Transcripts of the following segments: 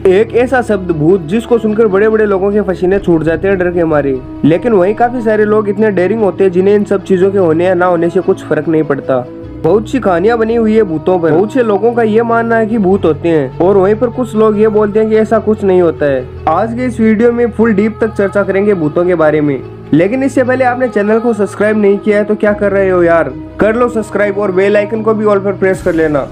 एक ऐसा शब्द भूत जिसको सुनकर बड़े बड़े लोगों के पसीने छूट जाते हैं डर के मारे। लेकिन वहीं काफी सारे लोग इतने डेयरिंग होते हैं जिन्हें इन सब चीजों के होने या ना होने से कुछ फर्क नहीं पड़ता। बहुत सी कहानियां बनी हुई है भूतों पर। बहुत से लोगों का ये मानना है कि भूत होते हैं और वहीं पर कुछ लोग ये बोलते हैं कि ऐसा कुछ नहीं होता है। आज के इस वीडियो में फुल डीप तक चर्चा करेंगे भूतों के बारे में। लेकिन इससे पहले आपने चैनल को सब्सक्राइब नहीं किया है तो क्या कर रहे हो यार, कर लो सब्सक्राइब और बेल आइकन को भी ऑल पर प्रेस कर लेना।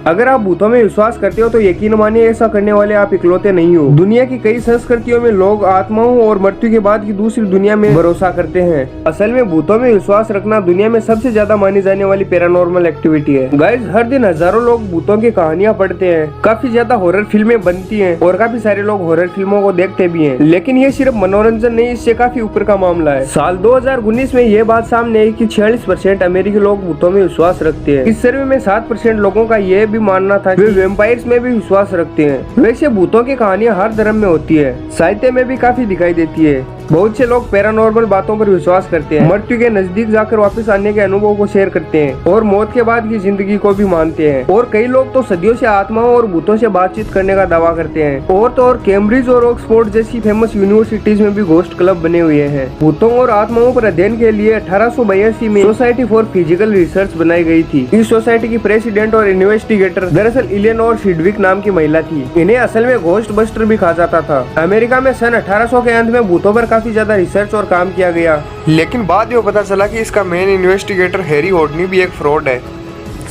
अगर आप भूतों में विश्वास करते हो तो यकीन मानिए ऐसा करने वाले आप इकलौते नहीं हो। दुनिया की कई संस्कृतियों में लोग आत्माओं और मृत्यु के बाद की दूसरी दुनिया में भरोसा करते हैं। असल में भूतों में विश्वास रखना दुनिया में सबसे ज्यादा मानी जाने वाली पैरानॉर्मल एक्टिविटी है। गाइस, हर दिन हजारों लोग भूतों की कहानियां पढ़ते हैं। काफी ज्यादा हॉरर फिल्में बनती है और काफी सारे लोग हॉरर फिल्मों को देखते भी है। लेकिन ये सिर्फ मनोरंजन नहीं, इससे काफी ऊपर का मामला है। साल 2019 में ये बात सामने आई कि 46% अमेरिकी लोग भूतों में विश्वास रखते हैं। इस सर्वे में 7% लोगों का ये भी मानना था वे वैम्पायर्स में भी विश्वास रखते हैं। वैसे भूतों की कहानियां हर धर्म में होती है, साहित्य में भी काफी दिखाई देती है। बहुत से लोग पैरानॉर्मल बातों पर विश्वास करते हैं, मृत्यु के नजदीक जाकर वापस आने के अनुभव को शेयर करते हैं और मौत के बाद की जिंदगी को भी मानते हैं। और कई लोग तो सदियों से आत्माओं और भूतों से बातचीत करने का दावा करते हैं। और तो और कैम्ब्रिज और ऑक्सफोर्ड जैसी फेमस यूनिवर्सिटीज में भी घोस्ट क्लब बने हुए हैं। भूतों और आत्माओं पर अध्ययन के लिए 1882 में सोसाइटी फॉर फिजिकल रिसर्च बनाई गई थी। इस सोसाइटी की प्रेसिडेंट और इन्वेस्टिगेटर दरअसल इलेनोर सिडविक नाम की महिला थी। इन्हें असल में घोस्ट बस्टर भी कहा जाता था। अमेरिका में सन 1800 के अंत में भूतों पर काफी ज्यादा रिसर्च और काम किया गया, लेकिन बाद में पता चला कि इसका मेन इन्वेस्टिगेटर हैरी होडनी भी एक फ्रॉड है।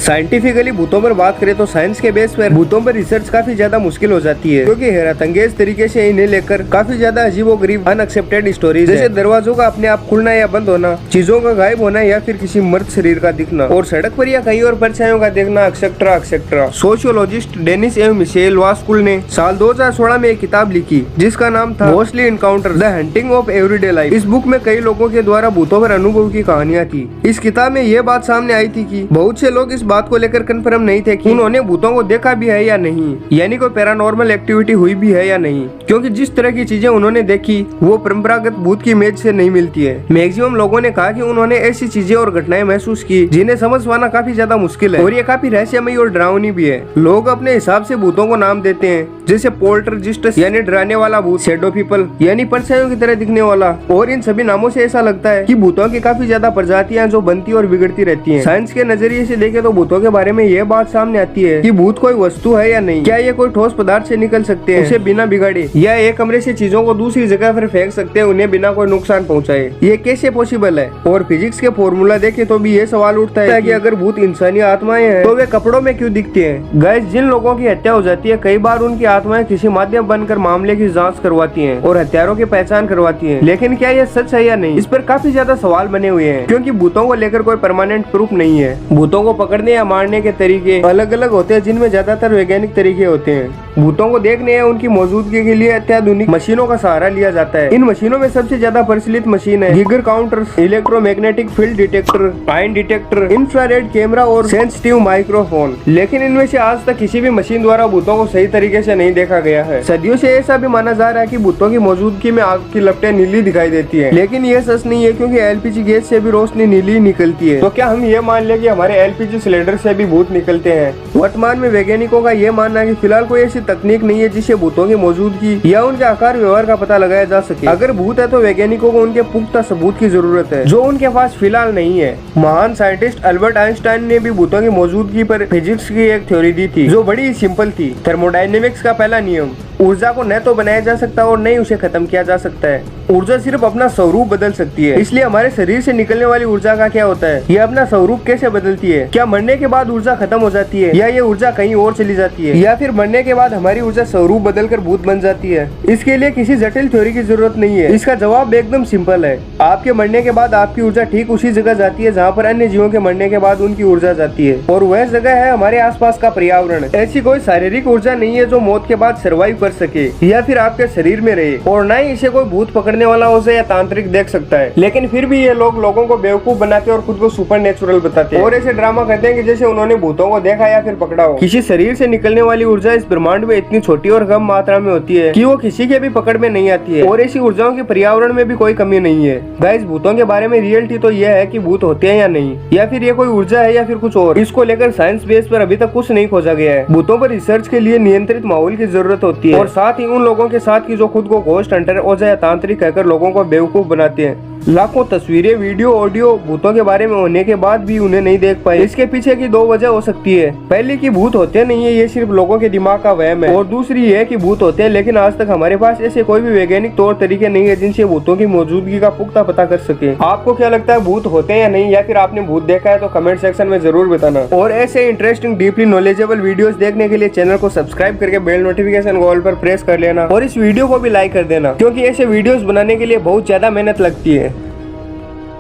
साइंटिफिकली भूतों पर बात करें तो साइंस के बेस पर भूतों पर रिसर्च काफी ज्यादा मुश्किल हो जाती है, क्योंकि हैरतअंगेज तरीके से इन्हें लेकर काफी ज्यादा अजीबोगरीब अनएक्सेप्टेड स्टोरीज जैसे दरवाजों का अपने आप खुलना या बंद होना, चीजों का गायब होना या फिर किसी मर्द शरीर का दिखना और सड़क पर या कहीं और परछाइयों का देखना, एक्सेट्रा एक्सेट्रा। सोशियोलॉजिस्ट डेनिस एवं मिशेल वास्कुल ने साल 2016 में एक किताब लिखी जिसका नाम था ghostly encounter the hunting of everyday life. इस बुक में कई लोगों के द्वारा भूतों पर अनुभव की कहानियां थी। इस किताब में ये बात सामने आई थी कि बहुत से लोग इस बात को लेकर कंफर्म नहीं थे कि उन्होंने भूतों को देखा भी है या नहीं, यानी कोई पैरानॉर्मल एक्टिविटी हुई भी है या नहीं, क्योंकि जिस तरह की चीजें उन्होंने देखी वो परंपरागत भूत की इमेज से नहीं मिलती है। मैक्सिमम लोगों ने कहा कि उन्होंने ऐसी चीजें और घटनाएं महसूस की जिन्हें समझ पाना काफी ज्यादा मुश्किल है और ये काफी रहस्यमयी और डरावनी भी है। लोग अपने हिसाब से भूतों को नाम देते हैं, जैसे पोल्टरजिस्ट यानी डराने वाला भूत, शैडो पीपल यानी परछाइयों की तरह दिखने वाला, और इन सभी नामों से ऐसा लगता है कि भूतों की काफी ज्यादा प्रजातियां जो बनती और बिगड़ती रहती हैं। साइंस के नजरिए से देखें तो भूतों के बारे में ये बात सामने आती है कि भूत कोई वस्तु है या नहीं, क्या ये कोई ठोस पदार्थ से निकल सकते हैं उसे बिना बिगाड़े, या एक कमरे से चीजों को दूसरी जगह पर फेंक सकते हैं उन्हें बिना कोई नुकसान पहुंचाए, ये कैसे पॉसिबल है। और फिजिक्स के फॉर्मूला देखें तो भी ये सवाल उठता है कि अगर भूत इंसानी आत्माएं हैं तो वे कपड़ों में क्यों दिखती हैं। गाइस, जिन लोगों की हत्या हो जाती है कई बार उनकी आत्माएं किसी माध्यम बनकर मामले की जांच करवाती हैं और हत्यारों की पहचान करवाती हैं। लेकिन क्या यह सच है या नहीं, इस पर काफी ज्यादा सवाल बने हुए हैं, क्योंकि भूतों को लेकर कोई परमानेंट प्रूफ नहीं है। भूतों को पकड़ने या मारने के तरीके अलग अलग होते हैं, जिनमें ज्यादातर वैज्ञानिक तरीके होते हैं। भूतों को देखने या उनकी मौजूदगी के लिए अत्याधुनिक मशीनों का सहारा लिया जाता है। इन मशीनों में सबसे ज्यादा प्रचलित मशीन है Geiger counters, electromagnetic field detector, ion detector, infrared camera और सेंसिटिव माइक्रोफोन। लेकिन इनमें से आज तक किसी भी मशीन द्वारा भूतों को सही तरीके से नहीं देखा गया है। सदियों से ऐसा भी माना जा रहा है कि भूतों की मौजूदगी में आग की लपटें नीली दिखाई देती है, लेकिन यह सच नहीं है, क्योंकि एलपीजी गैस से भी रोशनी नीली निकलती है। तो क्या हम ये मान ले कि हमारे एलपीजी सिलेंडर से भी भूत निकलते हैं? वर्तमान में वैज्ञानिकों का यह मानना है कि फिलहाल कोई ऐसी तकनीक नहीं है जिससे भूतों की मौजूदगी या उनके आकार व्यवहार का पता लगाया जा सके। अगर भूत है तो वैज्ञानिकों को उनके पुख्ता सबूत की जरूरत है, जो उनके पास फिलहाल नहीं है। महान साइंटिस्ट अल्बर्ट आइंस्टाइन ने भी भूतों की मौजूदगी पर फिजिक्स की एक थ्योरी दी थी जो बड़ी सिंपल थी। थर्मोडायनेमिक्स का पहला नियम, ऊर्जा को न तो बनाया जा सकता और न ही उसे खत्म किया जा सकता है। ऊर्जा सिर्फ अपना स्वरूप बदल सकती है। इसलिए हमारे शरीर से निकलने वाली ऊर्जा का क्या होता है, ये अपना स्वरूप कैसे बदलती है? क्या मरने के बाद ऊर्जा खत्म हो जाती है, या ये ऊर्जा कहीं और चली जाती है, या फिर मरने के बाद हमारी ऊर्जा स्वरूप बदलकर भूत बन जाती है? इसके लिए किसी जटिल थ्योरी की जरूरत नहीं है। इसका जवाब एकदम सिंपल है। आपके मरने के बाद आपकी ऊर्जा ठीक उसी जगह जाती है जहाँ पर अन्य जीवों के मरने के बाद उनकी ऊर्जा जाती है, और वह जगह है हमारे आसपास का पर्यावरण। ऐसी कोई शारीरिक ऊर्जा नहीं है जो मौत के बाद सर्वाइव कर कर सके या फिर आपके शरीर में रहे, और न ही इसे कोई भूत पकड़ने वाला हो जाए या तांत्रिक देख सकता है। लेकिन फिर भी ये लोगों को बेवकूफ बनाते और खुद को सुपर नेचुरल बताते हैं और ऐसे ड्रामा करते हैं कि जैसे उन्होंने भूतों को देखा या फिर पकड़ा हो। किसी शरीर से निकलने वाली ऊर्जा इस ब्रह्मांड में इतनी छोटी और कम मात्रा में होती है कि वो किसी के भी पकड़ में नहीं आती है, और ऐसी ऊर्जाओं की पर्यावरण में भी कोई कमी नहीं है। गाइस, भूतों के बारे में रियलिटी तो यह है कि भूत होते हैं या नहीं, या फिर ये कोई ऊर्जा है या फिर कुछ और, इसको लेकर साइंस बेस पर अभी तक कुछ नहीं खोजा गया है। भूतों पर रिसर्च के लिए नियंत्रित माहौल की जरूरत होती है, और साथ ही उन लोगों के साथ की जो खुद को घोस्ट हंटर, ओझा या तांत्रिक कहकर लोगों को बेवकूफ बनाते हैं। लाखों तस्वीरें, वीडियो, ऑडियो भूतों के बारे में होने के बाद भी उन्हें नहीं देख पाए। इसके पीछे की दो वजह हो सकती है। पहली कि भूत होते नहीं है, ये सिर्फ लोगों के दिमाग का वहम है, और दूसरी ये कि भूत होते हैं लेकिन आज तक हमारे पास ऐसे कोई भी वैज्ञानिक तौर तरीके नहीं है जिनसे भूतों की मौजूदगी का पुख्ता पता कर सके। आपको क्या लगता है, भूत होते हैं या नहीं, या फिर आपने भूत देखा है तो कमेंट सेक्शन में जरूर बताना। और ऐसे इंटरेस्टिंग डीपली नॉलेजेबल वीडियोस देखने के लिए चैनल को सब्सक्राइब करके बेल नोटिफिकेशन ऑल पर प्रेस कर लेना, और इस वीडियो को भी लाइक कर देना, क्योंकि ऐसे वीडियोस बनाने के लिए बहुत ज्यादा मेहनत लगती है।